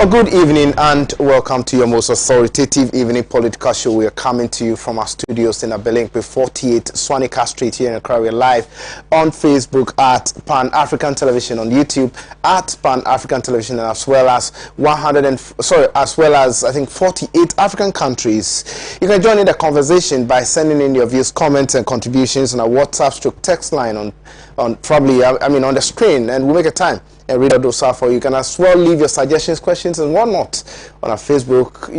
Well, good evening and welcome to your most authoritative evening political show. We are coming to you from our studios in Abelinque 48 Swanika Street here in Accra. We are live on Facebook at Pan-African Television, on YouTube at Pan-African Television, and as well as I think 48 African countries. You can join in the conversation by sending in your views, comments, and contributions on our WhatsApp text line on the screen, and we'll make a time and read out those out for you. You can as well leave your suggestions, questions, and whatnot on our Facebook,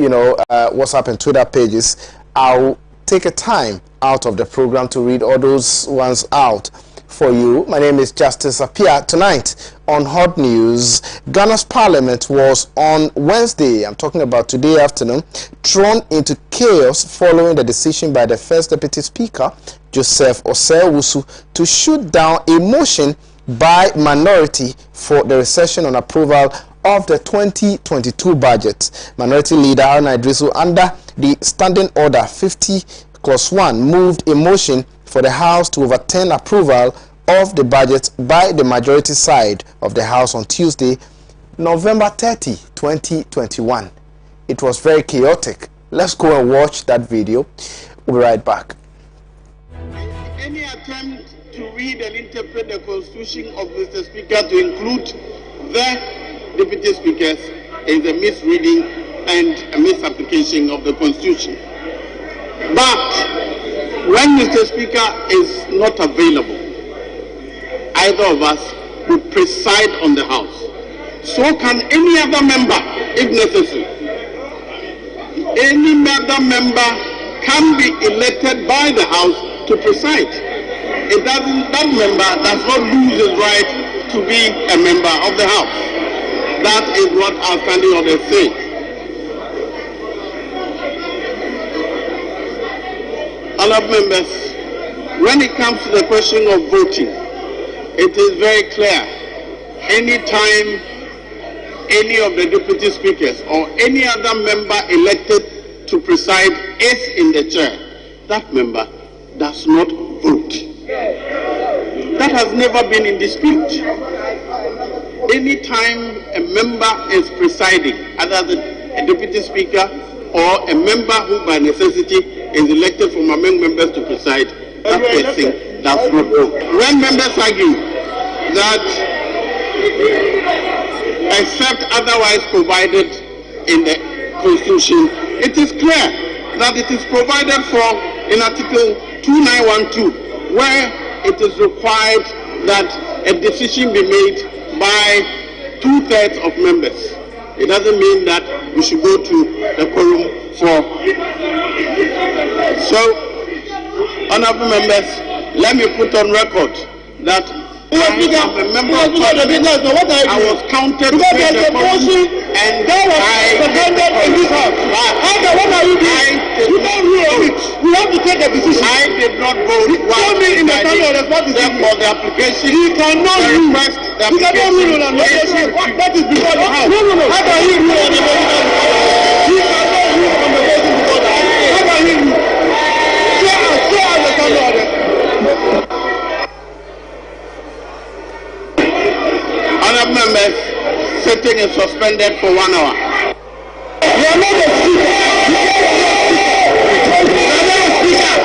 WhatsApp and Twitter pages. I'll take a time out of the program to read all those ones out for you. My name is Justice Appiah. Tonight on Hot News, Ghana's parliament was on Wednesday, I'm talking about today afternoon, thrown into chaos following the decision by the first deputy speaker, Joseph Osei-Owusu, to shoot down a motion by minority for the recession on approval of the 2022 budget. Minority Leader Aruna Idrisu, under the Standing Order 50+1, moved a motion for the House to overturn approval of the budget by the majority side of the House on Tuesday, November 30, 2021. It was very chaotic. Let's go and watch that video. We'll be right back. Any attempt to read and interpret the constitution of Mr. Speaker to include the deputy speakers is a misreading and a misapplication of the constitution. But when Mr. Speaker is not available, either of us will preside on the House. So can any other member, if necessary. Any other member can be elected by the House to preside. That member does not lose his right to be a member of the House. That is what our standing order says. Honourable members, when it comes to the question of voting, it is very clear. Any time any of the deputy speakers or any other member elected to preside is in the chair, that member does not vote. That has never been in dispute. Anytime a member is presiding, either a deputy speaker or a member who by necessity is elected from among members to preside, that person does not vote. When members argue that except otherwise provided in the Constitution, it is clear that it is provided for in Article 2912, where it is required that a decision be made by 2/3 of members. It doesn't mean that we should go to the quorum for. So, honourable members, let me put on record that I am a member of Parliament. I was counted with the motion and I presented in this house. What are you doing? You don't rule it. We have to take a decision. I did not vote. You told me in the standing order what is for the application. He cannot rule. He cannot rule on the application. That is before the house. How can he rule on the voting? He cannot rule on the voting before the house. How can he rule? So as the standing order. Honourable members, sitting is suspended for 1 hour. You are not a speaker. You are not a speaker.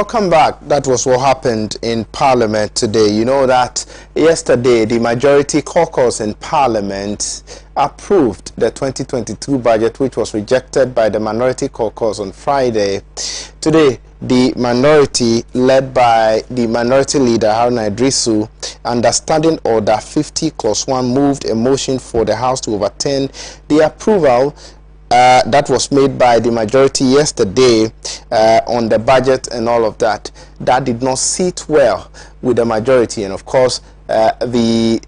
welcome back. That was what happened in Parliament today. You know that yesterday the majority caucus in Parliament approved the 2022 budget, which was rejected by the minority caucus on Friday. Today, the minority, led by the minority leader Haruna Idrisu, under Standing Order 50+1, moved a motion for the House to overturn the approval that was made by the majority yesterday on the budget and all of that. That did not sit well with the majority, and of course the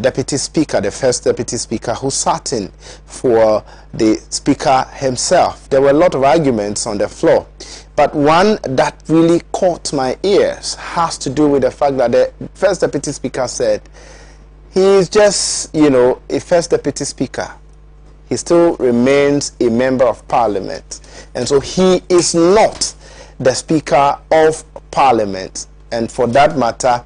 deputy speaker, the first deputy speaker, who sat in for the speaker himself. There were a lot of arguments on the floor, but one that really caught my ears has to do with the fact that the first deputy speaker said he is just, you know, a first deputy speaker. He still remains a member of Parliament, and so he is not the Speaker of Parliament, and for that matter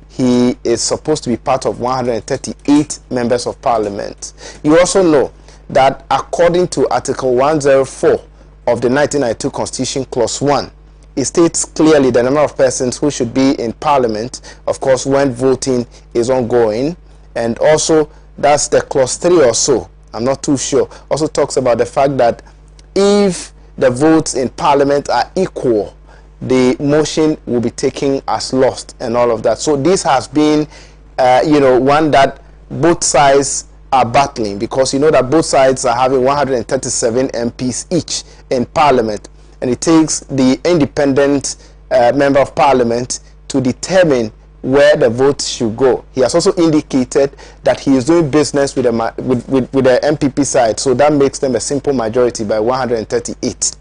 he is supposed to be part of 138 members of Parliament. You also know that according to Article 104 of the 1992 Constitution, Clause 1, it states clearly the number of persons who should be in Parliament, of course, when voting is ongoing, and also that's the Clause 3 or so, I'm not too sure, also talks about the fact that if the votes in Parliament are equal, the motion will be taken as lost and all of that. So this has been, you know, one that both sides are battling, because you know that both sides are having 137 MPs each in Parliament, and it takes the independent member of Parliament to determine where the votes should go. He has also indicated that he is doing business with the MPP side, so that makes them a simple majority by 138.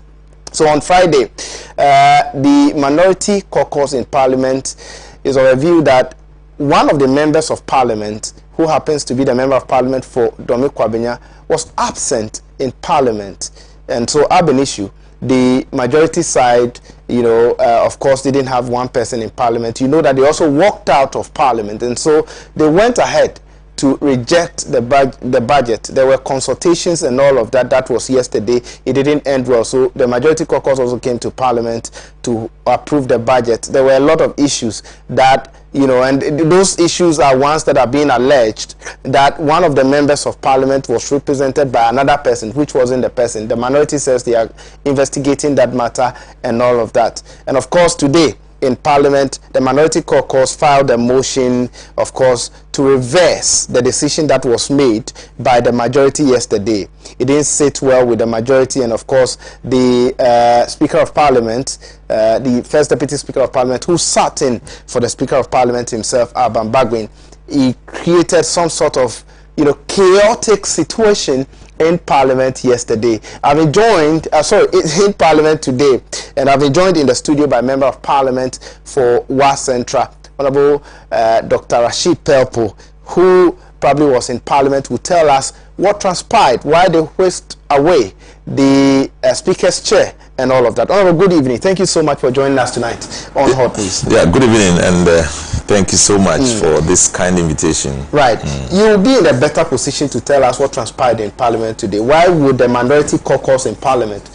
So on Friday, the minority caucus in Parliament is of a view that one of the members of Parliament, who happens to be the member of Parliament for Domi Kwabenya, was absent in Parliament, and so ab initio, the majority side, you know, of course, they didn't have one person in Parliament. You know that they also walked out of Parliament, and so they went ahead to reject the budget. There were consultations and all of that. That was yesterday. It didn't end well, so the majority caucus also came to Parliament to approve the budget. There were a lot of issues that, you know, and those issues are ones that are being alleged that one of the members of Parliament was represented by another person, which wasn't the person. The minority says they are investigating that matter and all of that. And of course, today in Parliament, the minority caucus filed a motion, of course, to reverse the decision that was made by the majority yesterday. It didn't sit well with the majority, and of course, the Speaker of Parliament, the first Deputy Speaker of Parliament, who sat in for the Speaker of Parliament himself, Alban Bagwin, he created some sort of, you know, chaotic situation in Parliament yesterday. I've been joined, in Parliament today, and I've been joined in the studio by Member of Parliament for Wa Central, Honorable Dr. Rashid Pelpo, who probably was in Parliament, will tell us what transpired, why they whisked away the Speaker's chair and all of that. Honorable, good evening. Thank you so much for joining us tonight on Hot News. Yeah, good evening, and thank you so much for this kind invitation. Right. You'll be in a better position to tell us what transpired in Parliament today. Why would the minority caucus in Parliament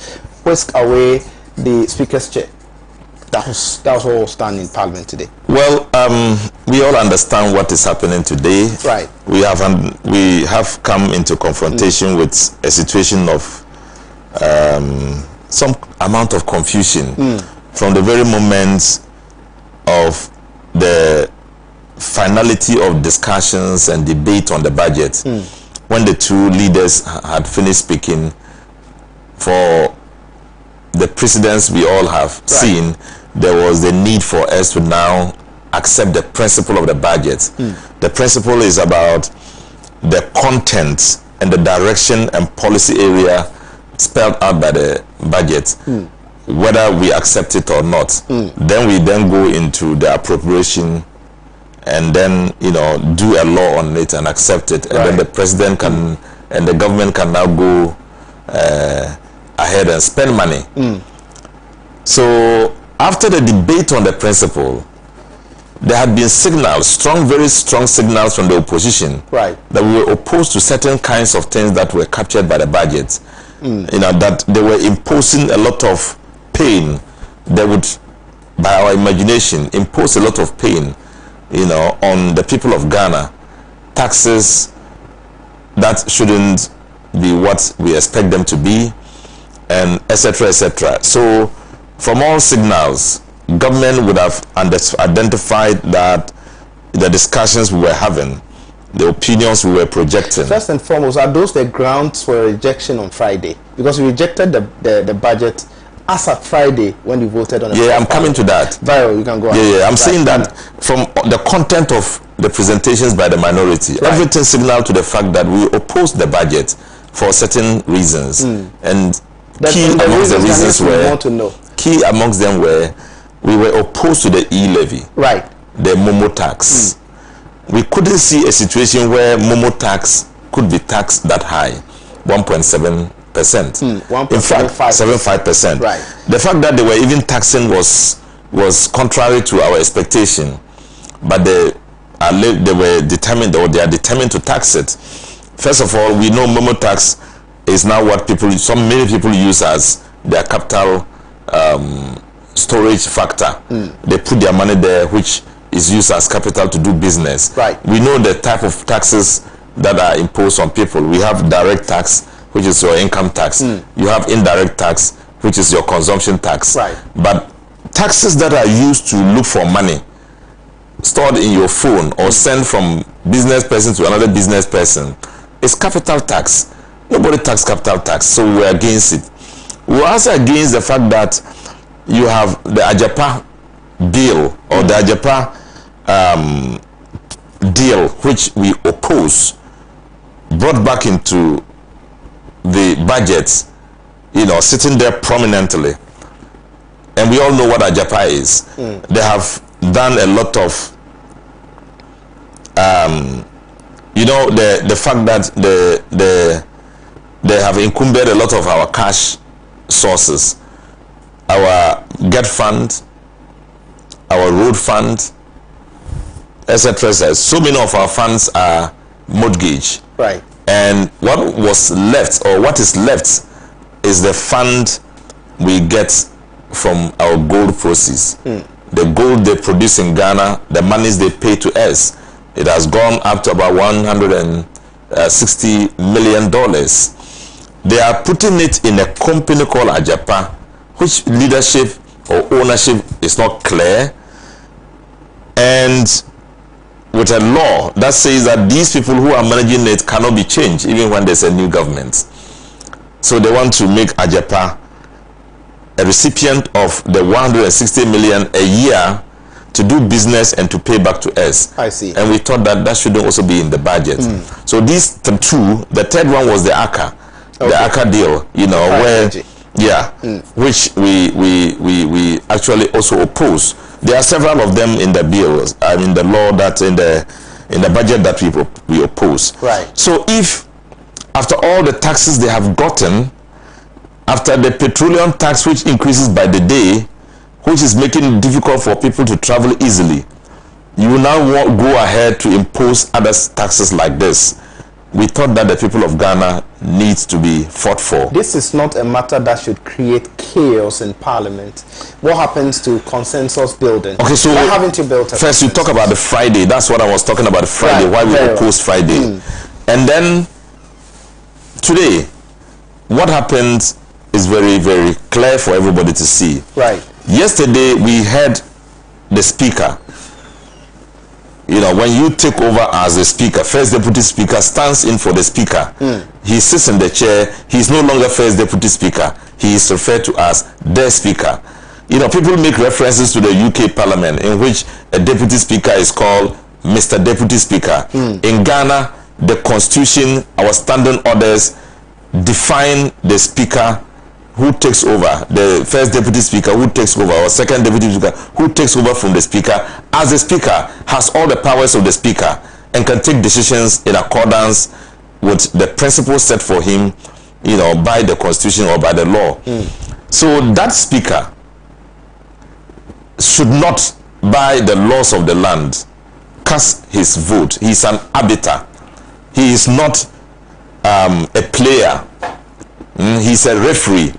whisk away the Speaker's chair? That was what was done in Parliament today. Well, we all understand what is happening today. Right. We have come into confrontation with a situation of some amount of confusion from the very moment of the finality of discussions and debate on the budget, when the two leaders had finished speaking. For the precedents we all have seen, there was the need for us to now accept the principle of the budget. The principle is about the content and the direction and policy area spelled out by the budget, whether we accept it or not. Then we go into the appropriation, and then, you know, do a law on it and accept it, and then the president can and the government can now go ahead and spend money. So after the debate on the principle, there had been signals, very strong signals from the opposition, that we were opposed to certain kinds of things that were captured by the budget. You know, that they were imposing a lot of pain. They would by our imagination, impose a lot of pain, on the people of Ghana. Taxes that shouldn't be what we expect them to be, and etc., etc. So, from all signals, government would have identified that the discussions we were having, the opinions we were projecting. First and foremost, are those the grounds for rejection on Friday? Because we rejected the budget as at Friday when you voted on it. Yeah, I'm coming to that. Viral, you can go on. Yeah, I'm saying that from the content of the presentations by the minority, everything signaled to the fact that we opposed the budget for certain reasons. And key amongst the reasons key amongst them were we were opposed to the e-levy, the Momo tax. We couldn't see a situation where Momo tax could be taxed that high, 1.7%. In fact, 75%. The fact that they were even taxing was contrary to our expectation, but they were determined, or they are determined to tax it. First of all, we know Momo tax is now what many people use as their capital storage factor. They put their money there, which is used as capital to do business. We know the type of taxes that are imposed on people. We have direct tax, which is your income tax. You have indirect tax, which is your consumption tax. But taxes that are used to look for money stored in your phone or sent from business person to another business person is capital tax. Nobody tax capital tax, so we're against it. We're also against the fact that you have the Ajapa bill or the Ajapa deal, which we oppose, brought back into the budget, sitting there prominently. And we all know what Ajapa is. They have done a lot of, the fact that they have encumbered a lot of our cash sources, our GET fund, our road fund, etc. So many of our funds are mortgage. And what was left, or what is left, is the fund we get from our gold proceeds. The gold they produce in Ghana, the monies they pay to us, it has gone up to about $160 million. They are putting it in a company called Ajapa, which leadership or ownership is not clear, and with a law that says that these people who are managing it cannot be changed even when there's a new government. So they want to make Ajapa a recipient of the 160 million a year to do business and to pay back to us. I see. And we thought that shouldn't also be in the budget. So these two, the third one was the ACA, the ACA deal, which we actually also oppose. There are several of them in the bills, the law that in the budget that we oppose. So if after all the taxes they have gotten, after the petroleum tax, which increases by the day, which is making it difficult for people to travel easily, you will now go ahead to impose other taxes like this. We thought that the people of Ghana needs to be fought for. This is not a matter that should create chaos in Parliament. What happens to consensus building? Okay, so why haven't you built first you talk about the Friday. That's what I was talking about, Friday, why we opposed Friday. And then today, what happened is very, very clear for everybody to see. Yesterday, we had the speaker. When you take over as the speaker, first deputy speaker stands in for the speaker. He sits in the chair. He's no longer first deputy speaker. He is referred to as the speaker. People make references to the UK Parliament, in which a deputy speaker is called Mr. Deputy Speaker. In Ghana, the Constitution, our standing orders define the speaker who takes over, the first deputy speaker who takes over, or second deputy speaker who takes over from the speaker, as the speaker has all the powers of the speaker and can take decisions in accordance with the principles set for him, by the Constitution or by the law. So that speaker should not, by the laws of the land, cast his vote. He's an arbiter. He is not a player. He's a referee.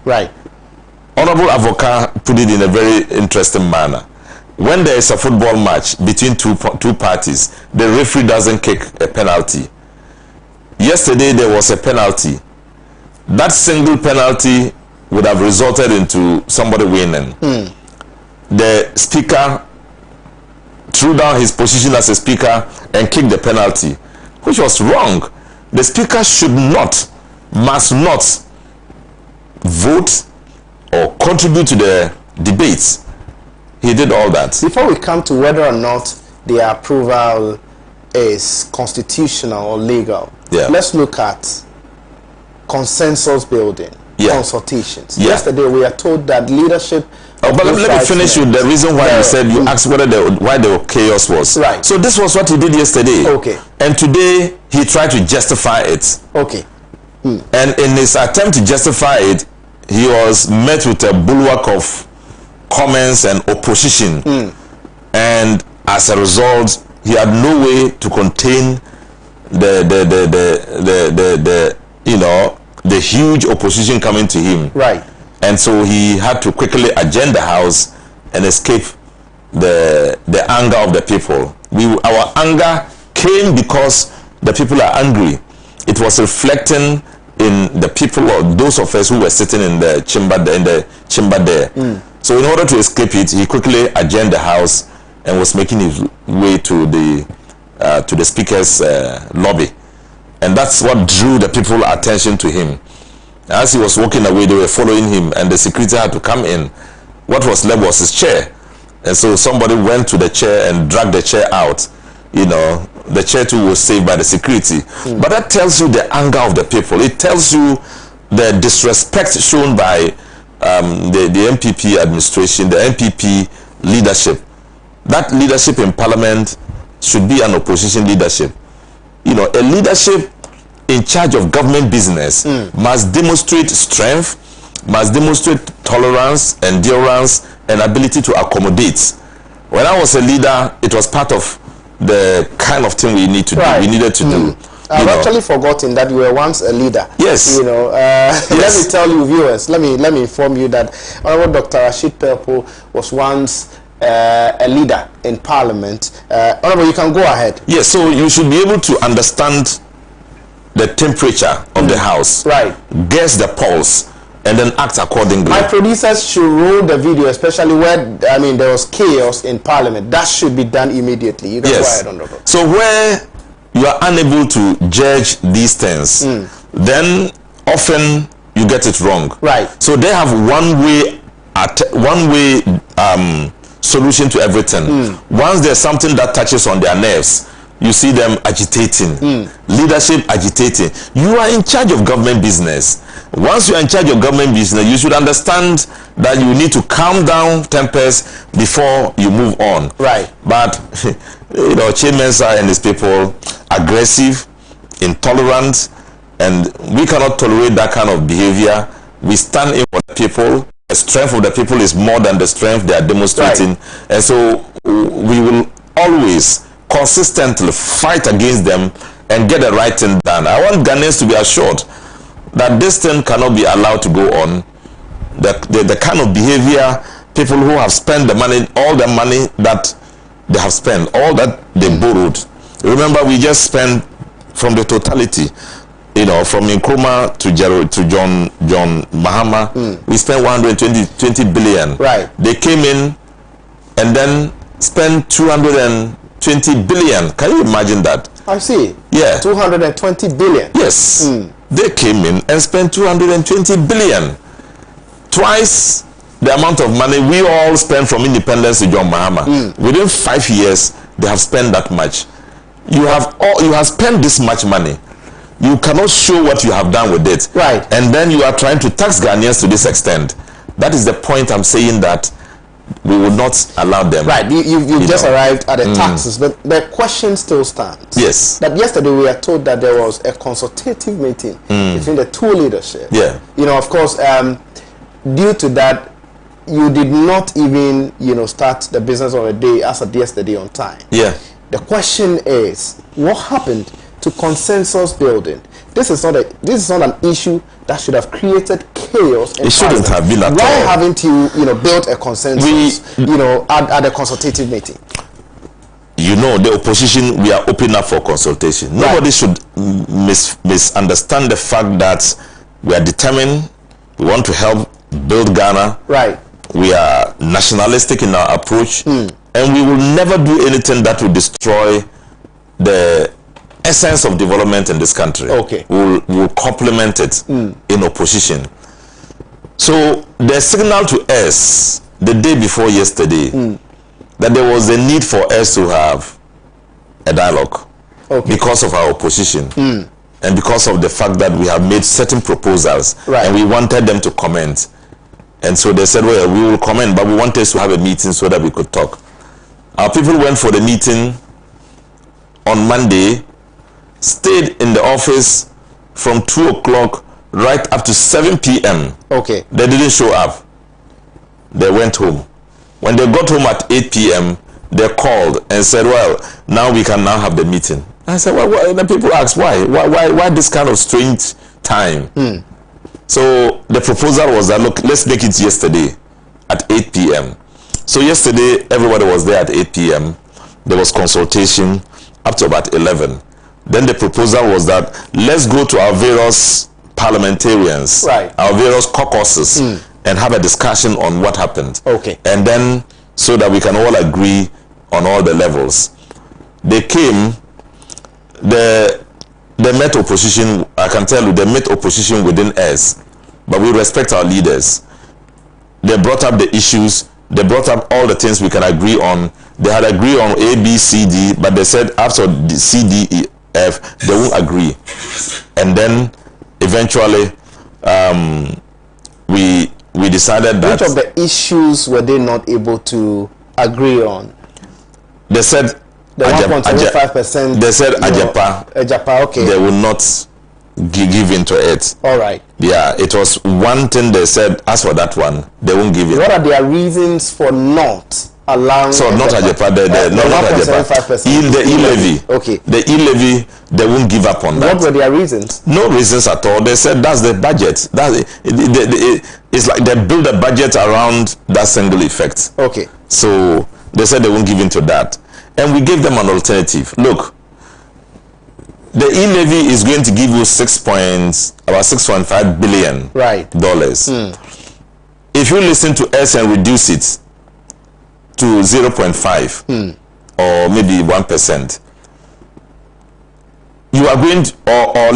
Honorable Avoka put it in a very interesting manner. when there is a football match between two parties, the referee doesn't kick a penalty. Yesterday there was a penalty. That single penalty would have resulted into somebody winning. The speaker threw down his position as a speaker and kicked the penalty, which was wrong. The speaker must not vote or contribute to the debates. He did all that. Before we come to whether or not the approval is constitutional or legal, let's look at consensus building, consultations. Yesterday we are told that leadership... but let me finish with the reason why you said, you asked whether why the chaos was. Right. So this was what he did yesterday. Okay. And today he tried to justify it. Okay. And in his attempt to justify it, he was met with a bulwark of comments and opposition. And as a result, he had no way to contain the huge opposition coming to him. Right. And so he had to quickly adjourn the house and escape the anger of the people. Our anger came because the people are angry. It was reflecting in the people, or those of us who were sitting in the chamber there. So in order to escape it, he quickly adjourned the house and was making his way to the speaker's lobby. And that's what drew the people's attention to him. As he was walking away, they were following him, and the security had to come in. What was left was his chair. And so somebody went to the chair and dragged the chair out. The chair too was saved by the security. But that tells you the anger of the people. It tells you the disrespect shown by the MPP administration, the MPP leadership. That leadership in parliament should be an opposition leadership. A leadership in charge of government business must demonstrate strength, must demonstrate tolerance, endurance, and ability to accommodate. When I was a leader, it was part of the kind of thing we need to do. We needed to do. I've actually forgotten that you were once a leader. Yes. Let me tell you, viewers, let me inform you that Honorable Dr. Rashid Pelpo was once a leader in Parliament. Honorable, you can go ahead. Yes, so you should be able to understand the temperature of the house. Right. Guess the pulse, and then act accordingly. My producers should roll the video, especially where, there was chaos in Parliament. That should be done immediately. You can go ahead, Honorable. So where you are unable to judge these things, then often you get it wrong. Right. So they have one way solution to everything. Once there's something that touches on their nerves, you see them agitating, leadership agitating. You are in charge of government business. Once you are in charge of government business, you should understand that you need to calm down tempers before you move on. Right. But Chimensa and his people, aggressive, intolerant, and we cannot tolerate that kind of behavior. We stand in for the people. The strength of the people is more than the strength they are demonstrating. Right. And so we will always consistently fight against them and get the right thing done. I want Ghanaians to be assured that this thing cannot be allowed to go on. The kind of behavior, people who have spent the money, all the money that they have spent, all that they borrowed. Remember, we just spent from the totality, from Nkrumah to John Mahama, we spent 120 billion. Right. They came in and then spent 220 billion. Can you imagine that? I see. Yeah. 220 billion. Yes. They came in and spent 220 billion. Twice the amount of money we all spent from independence to John Mahama. Within 5 years, they have spent that much. You have spent this much money. You cannot show what you have done with it. Right. And then you are trying to tax Ghanaians to this extent. That is the point I'm saying, that we will not allow them. Right. You've just arrived at the taxes, but the question still stands. Yes. That yesterday we were told that there was a consultative meeting between the two leadership. Yeah. Of course, due to that, you did not even, start the business on a day as of yesterday on time. Yeah. The question is, what happened to consensus building. This is not an issue that should have created chaos. It shouldn't have been at all. Why haven't you built a consensus at a consultative meeting? The opposition, we are open up for consultation. Right. Nobody should misunderstand the fact that we are determined. We want to help build Ghana. Right. We are nationalistic in our approach, and we will never do anything that will destroy the essence of development in this country. Okay. We'll complement it in opposition. So the signal to us the day before yesterday that there was a need for us to have a dialogue because of our opposition and because of the fact that we have made certain proposals and we wanted them to comment. And so they said, well, we will comment, but we want us to have a meeting so that we could talk. Our people went for the meeting on Monday, stayed in the office from 2 o'clock right up to 7 p.m. Okay. They didn't show up. They went home. When they got home at 8 p.m., they called and said, well, now we can now have the meeting. I said, well, the people asked, why? Why this kind of strange time? So the proposal was that, look, let's make it yesterday at 8 p.m. So yesterday, everybody was there at 8 p.m. There was consultation up to about 11. Then the proposal was that let's go to our various parliamentarians, our various caucuses, and have a discussion on what happened. Okay. And then so that we can all agree on all the levels. They came, they met opposition. I can tell you, they met opposition within us, but we respect our leaders. They brought up the issues. They brought up all the things we can agree on. They had agreed on A, B, C, D, but they said after the C, D, E, F, they won't agree. And then eventually we decided that... Which of the issues were they not able to agree on? They said... The 1.75%. They said Ajapa, okay. They will not give into it. All right. Yeah, it was one thing they said, as for that one, they won't give it. What are their reasons for not allowing... So not Ajapa, not Ajapa. The e-levy. Okay. The e-levy, they won't give up on that. What were their reasons? No reasons at all. They said that's the budget. It's like they build a budget around that single effect. Okay. So they said they won't give into that. And we gave them an alternative. Look, the e-levy is going to give you about $6.5 billion. Right. If you listen to us and reduce it to 0.5 or maybe 1%, you are going to, or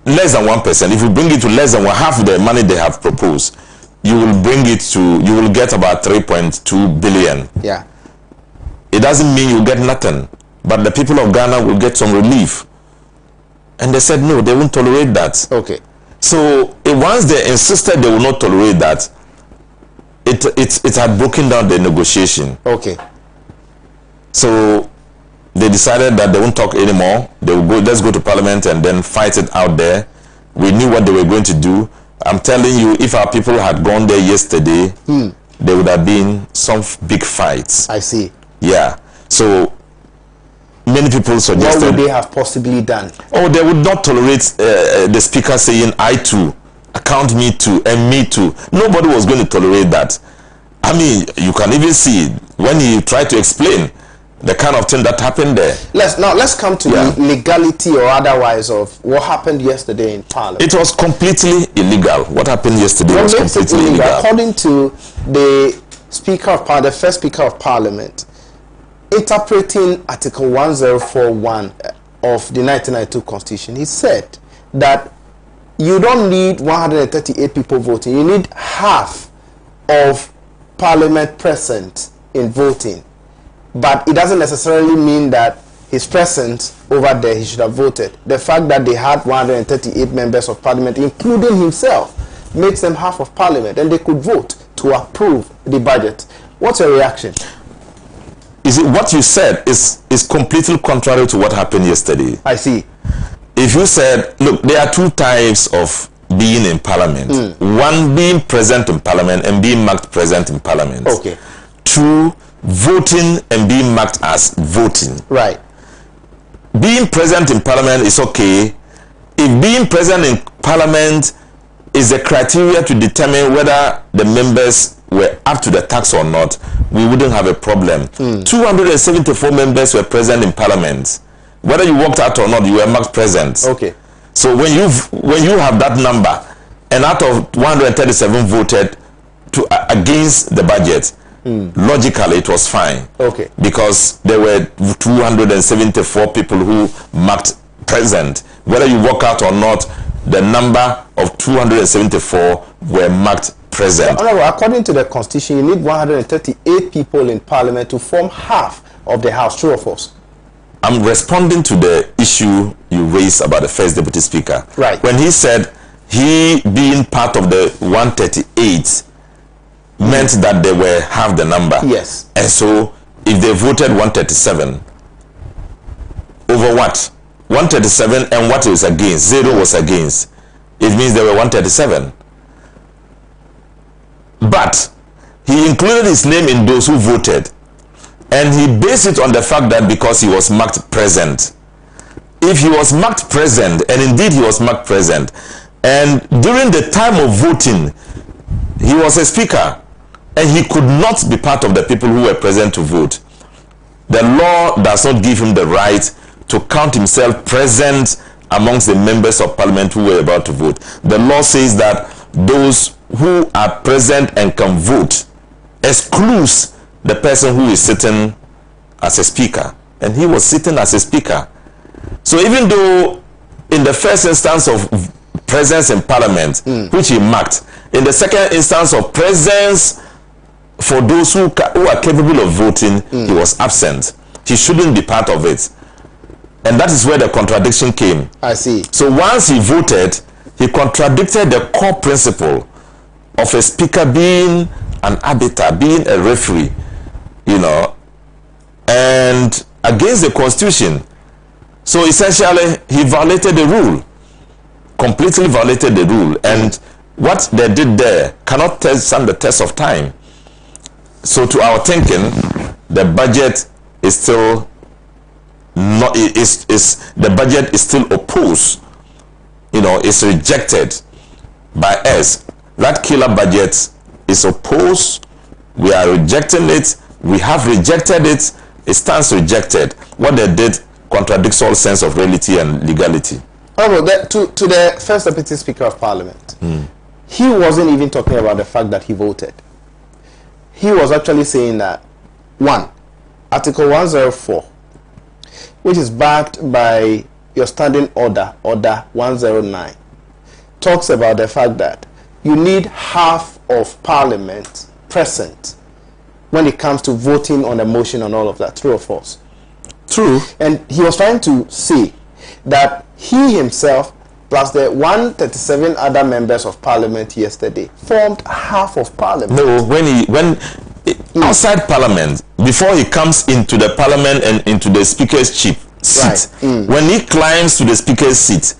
less than 1%. If you bring it to less than half of the money they have proposed, you will get about 3.2 billion. Yeah. It doesn't mean you get nothing, but the people of Ghana will get some relief. And they said no, they won't tolerate that. Okay. So once they insisted they will not tolerate that, it had broken down the negotiation. Okay. So they decided that they won't talk anymore. They will go. Let's go to Parliament and then fight it out there. We knew what they were going to do. I'm telling you, if our people had gone there yesterday, there would have been some big fights. I see. Yeah. So many people suggested... What would they have possibly done? Oh, they would not tolerate the speaker saying, I too, account me too, and me too. Nobody was going to tolerate that. I mean, you can even see when he tried to explain the kind of thing that happened there. Let's come to the legality or otherwise of what happened yesterday in Parliament. It was completely illegal. What happened yesterday was completely illegal. According to the Speaker of Parliament, the first Speaker of Parliament, interpreting Article 1041 of the 1992 Constitution, he said that you don't need 138 people voting. You need half of Parliament present in voting. But it doesn't necessarily mean that his presence over there, he should have voted. The fact that they had 138 members of Parliament, including himself, makes them half of Parliament, and they could vote to approve the budget. What's your reaction? Is it what you said is completely contrary to what happened yesterday? I see. If you said, look, there are two types of being in Parliament. One, being present in Parliament and being marked present in Parliament. Okay. Two, voting and being marked as voting. Right. being present in Parliament is okay. If being present in Parliament is the criteria to determine whether the members were up to the task or not, we wouldn't have a problem. 274 members were present in Parliament. Whether you walked out or not, you were marked present. Okay. So when you have that number, and out of 137 voted against the budget, logically it was fine. Okay. Because there were 274 people who marked present. Whether you walk out or not, the number of 274 were marked present. Honorable, according to the Constitution, you need 138 people in Parliament to form half of the House. True or false? I'm responding to the issue you raised about the first Deputy Speaker. Right. When he said he being part of the 138 meant that they were half the number. Yes. And so if they voted 137 over what? 137 and what was against? 0 was against. It means there were 137. But he included his name in those who voted. And he based it on the fact that because he was marked present. If he was marked present, and indeed he was marked present, and during the time of voting, he was a speaker, and he could not be part of the people who were present to vote, the law does not give him the right to count himself present amongst the members of Parliament who were about to vote. The law says that those who are present and can vote excludes the person who is sitting as a speaker, and he was sitting as a speaker. So even though in the first instance of presence in Parliament, which he marked, in the second instance of presence for those who are capable of voting, he was absent. He shouldn't be part of it. And that is where the contradiction came. I see. So once he voted, he contradicted the core principle of a speaker being an arbiter, being a referee, you know, and against the Constitution. So essentially, he violated the rule, completely violated the rule. And what they did there cannot stand the test of time. So to our thinking, the budget is still not, the budget is still opposed, you know, it's rejected by us. That killer budget is opposed. We are rejecting it. We have rejected it. It stands rejected. What they did contradicts all sense of reality and legality. Oh, to the first Deputy Speaker of Parliament, he wasn't even talking about the fact that he voted. He was actually saying that, one, Article 104, which is backed by your standing order, Order 109, talks about the fact that you need half of Parliament present when it comes to voting on a motion and all of that. True or false? True. And he was trying to say that he himself plus the 137 other members of Parliament yesterday formed half of Parliament. No, when outside Parliament, before he comes into the Parliament and into the Speaker's seat, when he climbs to the Speaker's seat,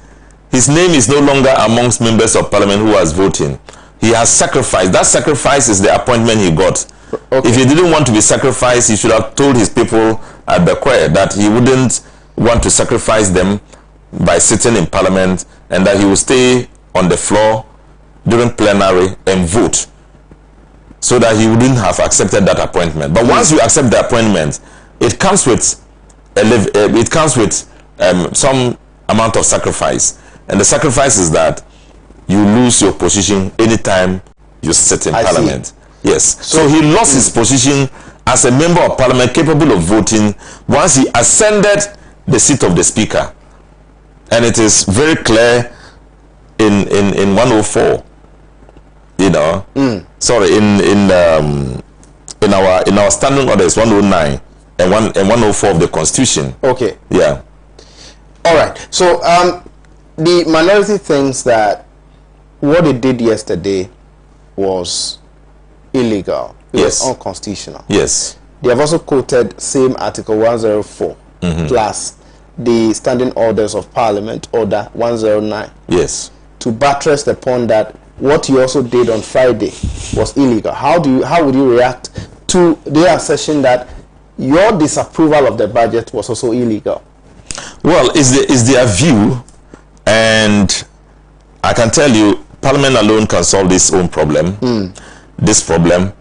his name is no longer amongst members of Parliament who was voting. He has sacrificed. That sacrifice is the appointment he got. Okay. If he didn't want to be sacrificed, he should have told his people at the choir that he wouldn't want to sacrifice them by sitting in Parliament, and that he will stay on the floor during plenary and vote, so that he wouldn't have accepted that appointment. But once you accept the appointment, it comes with some amount of sacrifice, and the sacrifice is that you lose your position anytime you sit in Parliament. Yes. So he lost his position as a member of Parliament capable of voting once he ascended the seat of the Speaker. And it is very clear in 104, you know. Sorry, in our standing order is 109 and 104 of the Constitution. Okay. Yeah. All right. So the minority thinks that what they did yesterday was illegal. It was unconstitutional. Yes. They have also quoted same Article 104 plus the standing orders of Parliament, Order 109. Yes. To buttress the point that what you also did on Friday was illegal. How would you react to their assertion that your disapproval of the budget was also illegal? Well, it's their view, and I can tell you, Parliament alone can solve this own problem, this problem,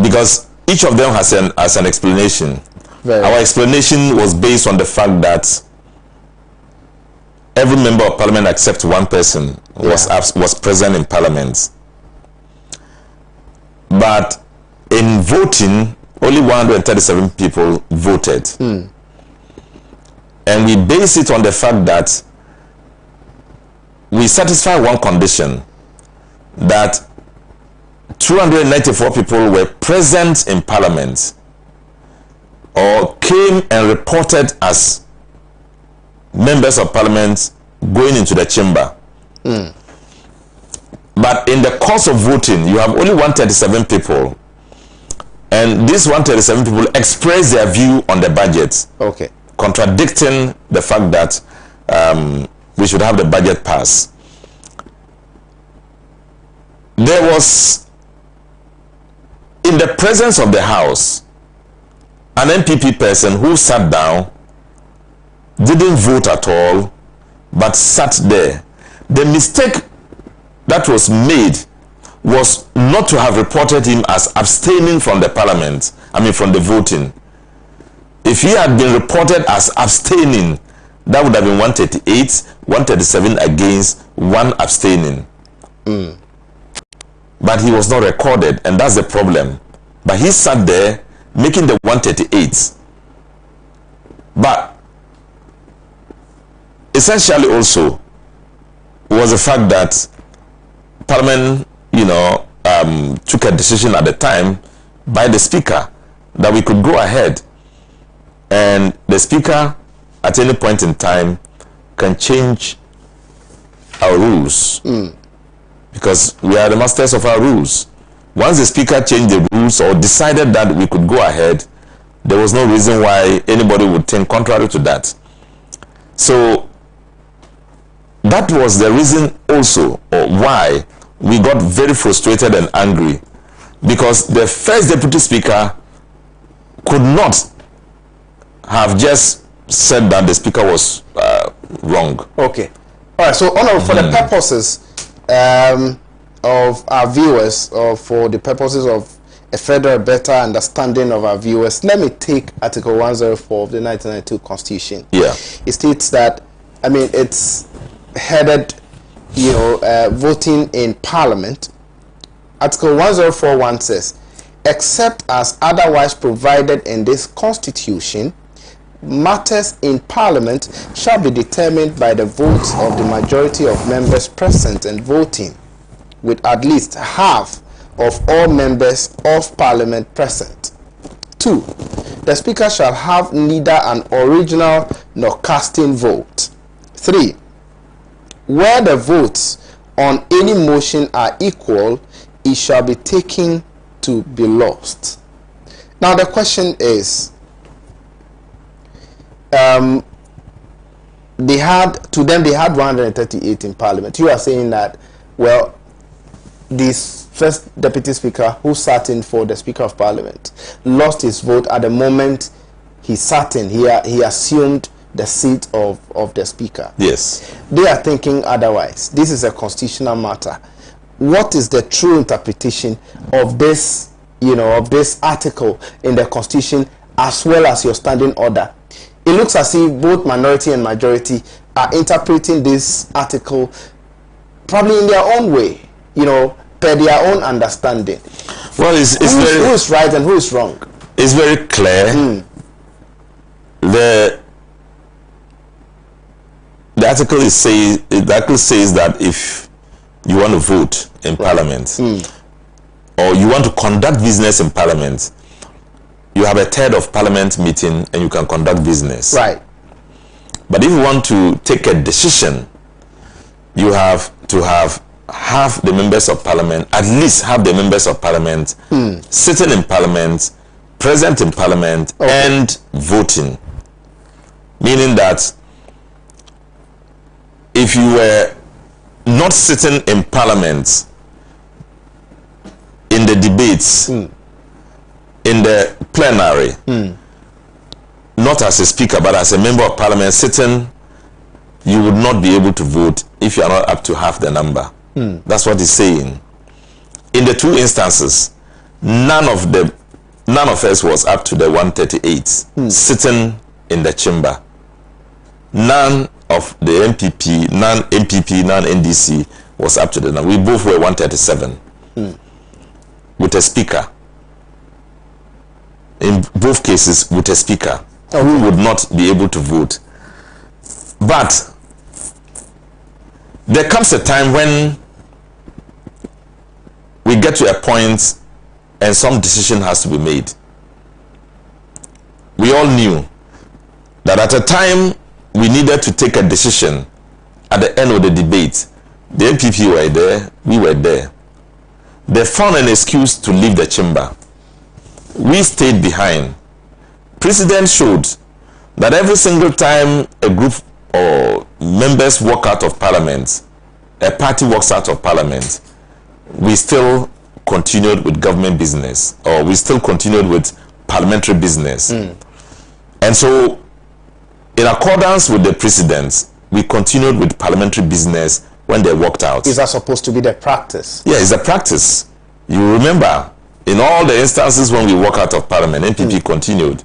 because each of them has an explanation. Our explanation was based on the fact that every member of Parliament except one person was present in Parliament. But in voting, only 137 people voted. And we base it on the fact that we satisfy one condition, that 294 people were present in Parliament or came and reported as members of Parliament going into the chamber. But in the course of voting, you have only 137 people, and these 137 people express their view on the budget, contradicting the fact that we should have the budget pass. There was, in the presence of the House, an MPP person who sat down, didn't vote at all, but sat there. The mistake that was made was not to have reported him as abstaining from the Parliament, from the voting. If he had been reported as abstaining, that would have been 138, 137 against, 1 abstaining. But he was not recorded, and that's the problem. But he sat there making the 138. But essentially also was the fact that Parliament, took a decision at the time by the Speaker that we could go ahead, and the Speaker at any point in time can change our rules, because we are the masters of our rules. Once the Speaker changed the rules or decided that we could go ahead, there was no reason why anybody would think contrary to that. So that was the reason also, or why we got very frustrated and angry, because the first Deputy Speaker could not have just said that the Speaker was wrong. Okay. All right. So, for the purposes of our viewers, or for the purposes of a further better understanding of our viewers, let me take Article 104 of the 1992 Constitution. Yeah. It states that, it's headed, voting in Parliament. Article 104.1 says, except as otherwise provided in this Constitution, matters in Parliament shall be determined by the votes of the majority of members present and voting, with at least half of all members of Parliament present. 2. The Speaker shall have neither an original nor casting vote. 3. Where the votes on any motion are equal, it shall be taken to be lost. Now the question is, they had 138 in Parliament. You are saying that, well, this first Deputy Speaker who sat in for the Speaker of Parliament lost his vote at the moment he sat in. He assumed the seat of the Speaker. Yes. They are thinking otherwise. This is a constitutional matter. What is the true interpretation of this, of this article in the Constitution, as well as your standing order? It looks as if both minority and majority are interpreting this article probably in their own way, per their own understanding. Well, who is right and who is wrong? It's very clear. The article says that if you want to vote in Parliament, or you want to conduct business in Parliament, you have a third of Parliament meeting and you can conduct business. Right. But if you want to take a decision, you have to have half the members of Parliament, at least half the members of Parliament, sitting in Parliament, present in Parliament, and voting. Meaning that if you were not sitting in Parliament in the debates, in the plenary, not as a speaker, but as a member of parliament sitting, you would not be able to vote if you are not up to half the number. That's what he's saying. In the two instances, none of us was up to the 138 sitting in the chamber. None of the MPP, non-NDC was up to the number. We both were 137 with a speaker. In both cases, with a speaker who would not be able to vote. But there comes a time when we get to a point and some decision has to be made. We all knew that at a time we needed to take a decision at the end of the debate. The MPP were there, we were there. They found an excuse to leave the chamber. We stayed behind. Precedent showed that every single time a group or members walk out of parliament, a party walks out of parliament, we still continued with government business, or we still continued with parliamentary business. And so, in accordance with the precedents, we continued with parliamentary business when they walked out. Is that supposed to be the practice? Yeah, it's a practice. You remember, in all the instances when we walk out of parliament, MPP continued.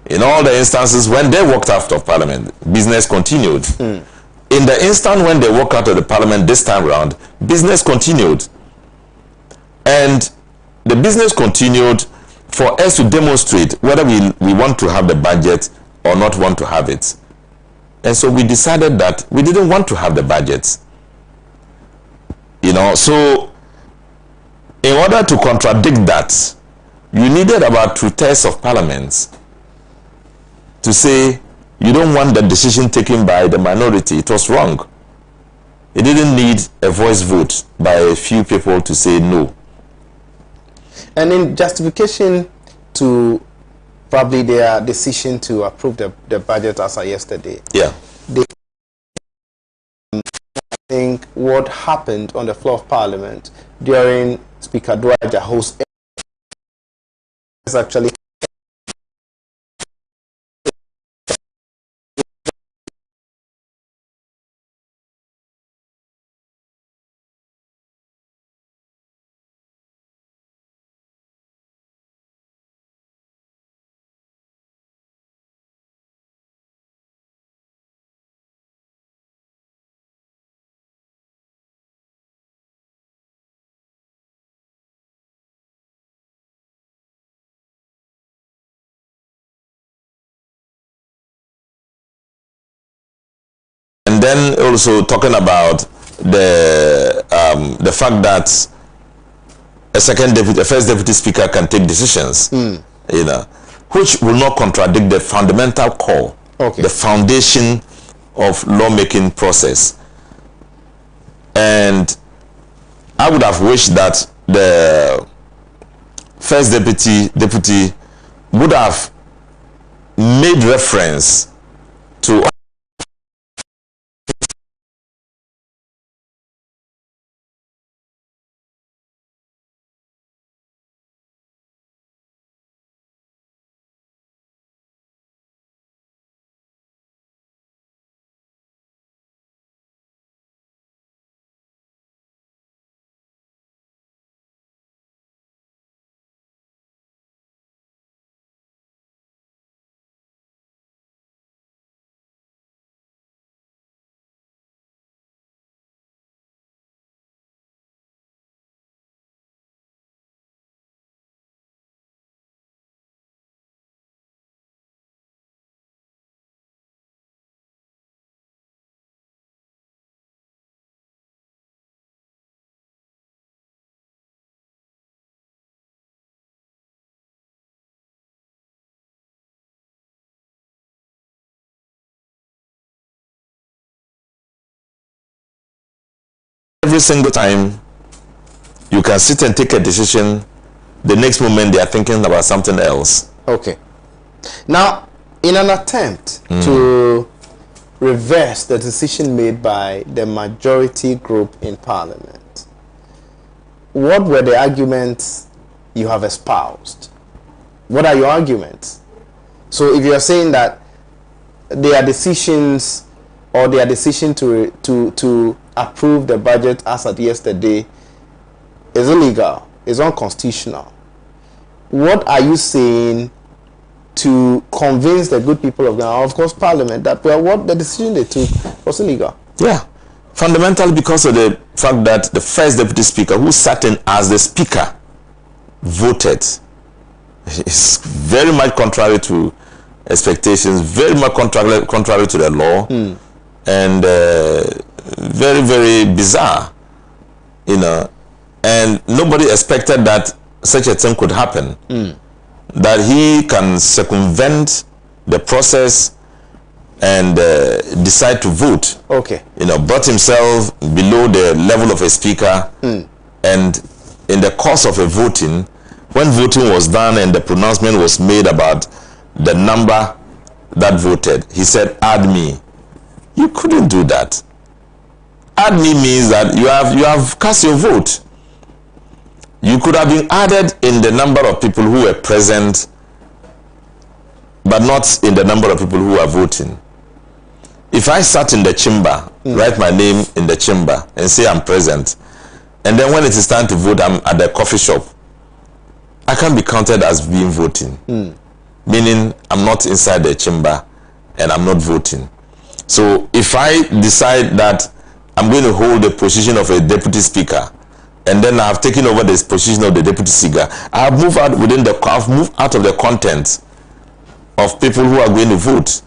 In all the instances when they walked out of parliament, business continued. In the instant when they walk out of the parliament this time round, business continued. And the business continued for us to demonstrate whether we want to have the budget or not want to have it. And so we decided that we didn't want to have the budget. You know, so in order to contradict that, you needed about 2/3 of parliament to say you don't want the decision taken by the minority. It was wrong. It didn't need a voice vote by a few people to say no. And in justification to probably their decision to approve the budget as of yesterday, they think what happened on the floor of parliament during Speaker Dwajaho's is actually and then also talking about the fact that a first deputy speaker can take decisions, you know, which will not contradict the fundamental core, the foundation of lawmaking process. And I would have wished that the first deputy would have made reference to every single time you can sit and take a decision, the next moment they are thinking about something else. Okay. Now, in an attempt to reverse the decision made by the majority group in parliament, what were the arguments you have espoused? What are your arguments? So if you are saying that their decisions or their decision to approve the budget as at yesterday is illegal, is unconstitutional, what are you saying to convince the good people of Ghana, of course Parliament, that well, what the decision they took was illegal? Yeah, fundamentally because of the fact that the first deputy speaker who sat in as the speaker voted. It's very much contrary to expectations, very much contrary to the law, and very, very bizarre, and nobody expected that such a thing could happen, that he can circumvent the process and decide to vote. Okay. Brought himself below the level of a speaker, and in the course of a voting, when voting was done and the pronouncement was made about the number that voted, he said, add me. You couldn't do that. Add me means that you have cast your vote. You could have been added in the number of people who were present, but not in the number of people who are voting. If I sat in the chamber, write my name in the chamber and say I'm present, and then when it is time to vote, I'm at the coffee shop, I can't be counted as being voting, meaning I'm not inside the chamber and I'm not voting. So if I decide that I'm going to hold the position of a deputy speaker, and then I've taken over this position of the deputy speaker, I've moved out of the content of people who are going to vote.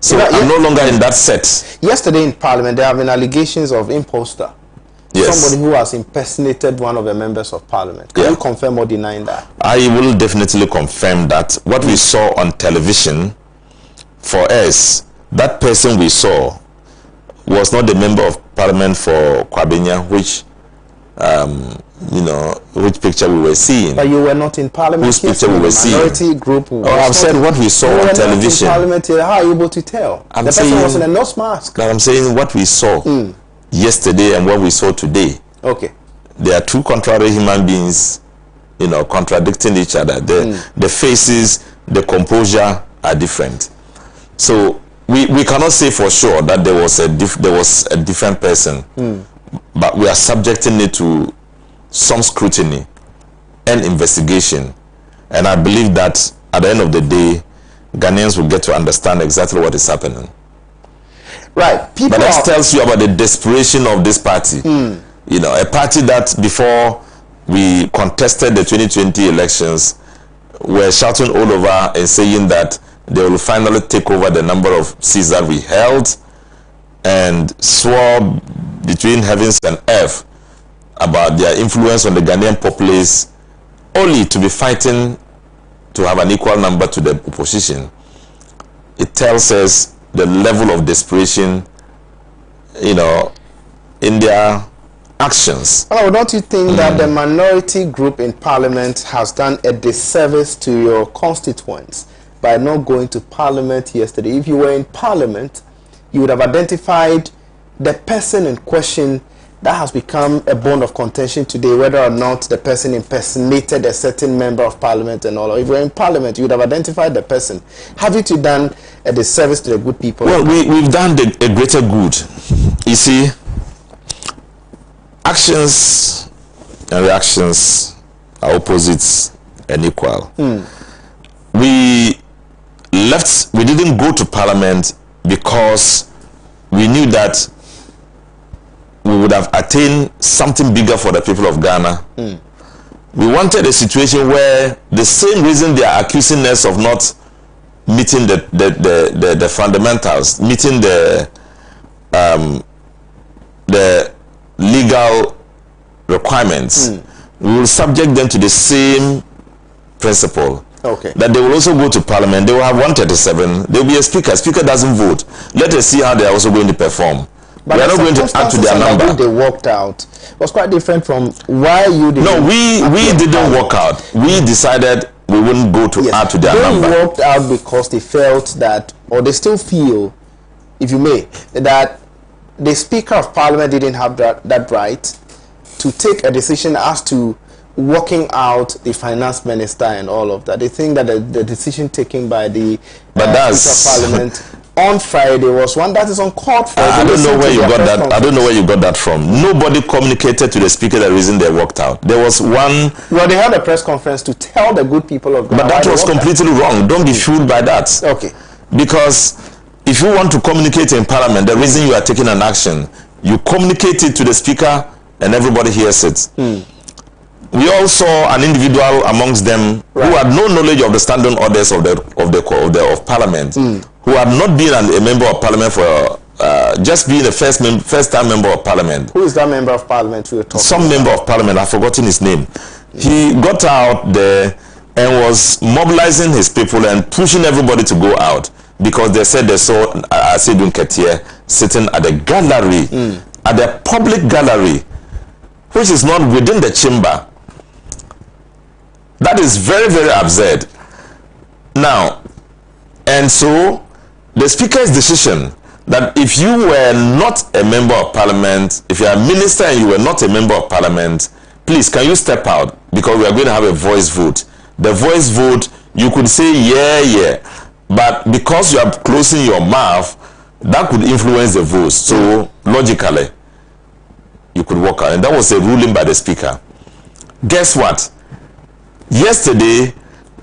So I'm no longer in that set. Yesterday in Parliament, there have been allegations of imposter. Yes. Somebody who has impersonated one of the members of Parliament. Can you confirm or deny that? I will definitely confirm that. What we saw on television, for us, that person we saw was not the member of Parliament for Kwabenya, which which picture we were seeing. But you were not in Parliament. Whose picture we were seeing? Minority group. I've said what we saw on television. Not in Parliament. How are you able to tell? The person was in a nose mask. But I'm saying what we saw yesterday and what we saw today. Okay. There are two contrary human beings, contradicting each other. The faces, the composure are different. So we cannot say for sure that there was a different person. But we are subjecting it to some scrutiny and investigation, and I believe that at the end of the day, Ghanaians will get to understand exactly what is happening. Right. But that tells you about the desperation of this party. A party that before we contested the 2020 elections were shouting all over and saying that they will finally take over the number of seats that we held, and swore between heavens and earth about their influence on the Ghanaian populace, only to be fighting to have an equal number to the opposition. It tells us the level of desperation, in their actions. Oh, don't you think that the minority group in Parliament has done a disservice to your constituents by not going to Parliament yesterday? If you were in Parliament, you would have identified the person in question that has become a bone of contention today, whether or not the person impersonated a certain member of Parliament and all. If you were in Parliament, you would have identified the person. Haven't you done a disservice to the good people? Well, we've done a greater good. You see, actions and reactions are opposites and equal. We didn't go to Parliament because we knew that we would have attained something bigger for the people of Ghana. We wanted a situation where the same reason they are accusing us of not meeting the fundamentals, meeting the legal requirements, we will subject them to the same principle. Okay. That they will also go to Parliament. They will have 137. There will be a speaker. Speaker doesn't vote. Let us see how they are also going to perform. But we are not going to add to their number. They walked out. It was quite different from why you did. No, we didn't walk out. We decided we wouldn't go to add to their number. They walked out because they felt that, or they still feel, if you may, that the Speaker of Parliament didn't have that right to take a decision as to walking out the finance minister and all of that. They think that the decision taken by the Parliament on Friday was one that is uncalled for. I don't know where you got that. I don't know where you got that from. Nobody communicated to the speaker the reason they walked out. There was one. Well, they had a press conference to tell the good people of Ghana. But that was completely wrong. Don't be fooled by that. Okay. Because if you want to communicate in Parliament, the reason you are taking an action, you communicate it to the speaker, and everybody hears it. We all saw an individual amongst them who had no knowledge of the standing orders of Parliament, who had not been a member of Parliament for just being the first-time member of Parliament. Who is that member of Parliament we were talking Some about? member of Parliament, I've forgotten his name. He got out there and was mobilizing his people and pushing everybody to go out because they said they saw Asidun Ketia sitting at the gallery, at the public gallery, which is not within the chamber. That is very, very absurd. Now, and so the speaker's decision that if you were not a member of Parliament, if you are a minister and you were not a member of Parliament, please, can you step out? Because we are going to have a voice vote. The voice vote, you could say yeah, but because you are closing your mouth, that could influence the vote. So logically, you could walk out. And that was a ruling by the speaker. Guess what? Yesterday,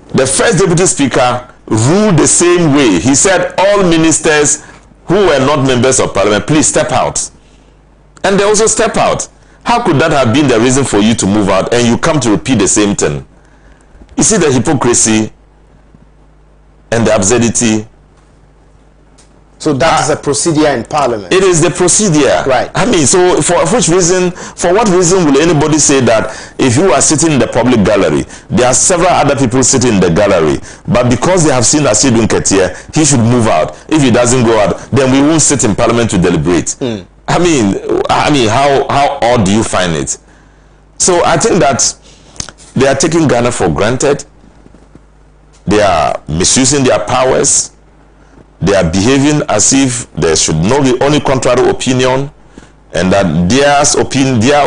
the first deputy speaker ruled the same way. He said all ministers who were not members of Parliament, please step out. And they also step out. How could that have been the reason for you to move out and you come to repeat the same thing? You see the hypocrisy and the absurdity. So that is a procedure in Parliament. It is the procedure. Right. I mean, so for what reason will anybody say that if you are sitting in the public gallery, there are several other people sitting in the gallery, but because they have seen Asidun Ketia, he should move out. If he doesn't go out, then we won't sit in Parliament to deliberate. I mean, how odd do you find it? So I think that they are taking Ghana for granted. They are misusing their powers. They are behaving as if there should not be only contrary opinion, and that their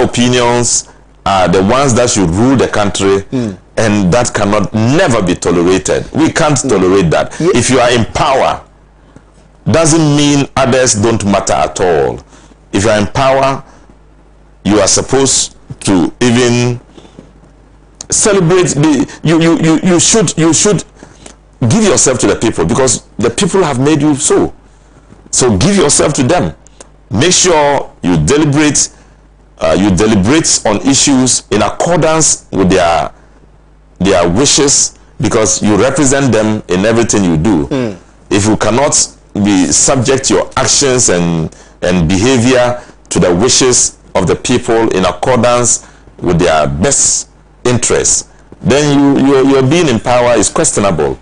opinions are the ones that should rule the country, and that cannot never be tolerated. We can't tolerate that. If you are in power, doesn't mean others don't matter at all. If you are in power, you are supposed to even celebrate. You should give yourself to the people because the people have made you so. So give yourself to them. Make sure you deliberate on issues in accordance with their wishes, because you represent them in everything you do. If you cannot be subject your actions and behavior to the wishes of the people in accordance with their best interests, then your being in power is questionable.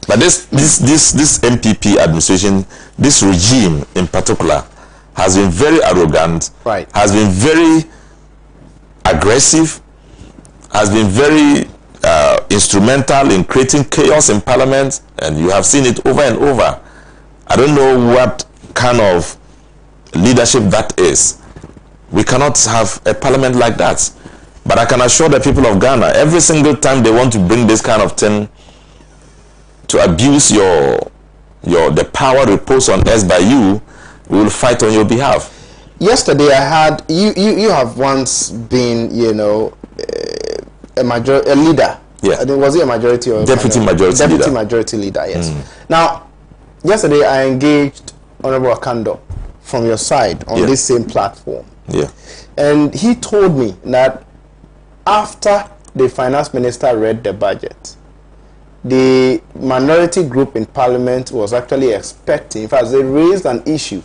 But this MPP administration, this regime in particular, has been very arrogant, has been very aggressive, has been very instrumental in creating chaos in Parliament, and you have seen it over and over. I don't know what kind of leadership that is. We cannot have a Parliament like that. But I can assure the people of Ghana, every single time they want to bring this kind of thing to abuse the power reposed on us by you, we will fight on your behalf. Yesterday I had you have once been, a leader. Yeah. Was it a majority or deputy majority leader? Yes. Now, yesterday I engaged Honorable Akando from your side on this same platform. Yeah. And he told me that after the finance minister read the budget, the minority group in Parliament was actually expecting, in fact, they raised an issue